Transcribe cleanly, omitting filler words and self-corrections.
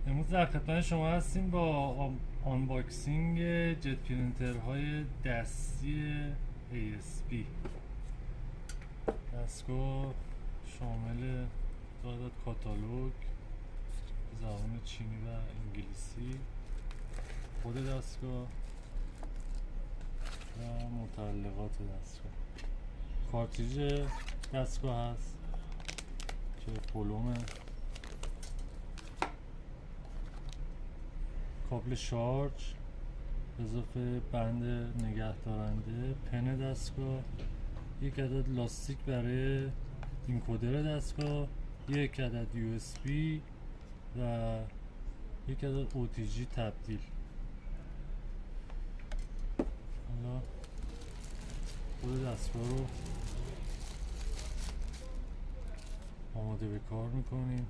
امروز در خدمت شما هستیم با آنباکسینگ جت پرینترهای دستی ASP. دستگاه شامل دو کاتالوگ زبان چینی و انگلیسی، خود دستگاه و متعلقات دستگاه. کارتریج دستگاه هست که پلومه، کابل شارژ اضافه بند نگه دارنده، پن دستگاه، یک عدد لاستیک برای اینکودر دستگاه، یک عدد USB و یک عدد OTG تبدیل. حالا خود دستگاه رو آماده به کار میکنیم.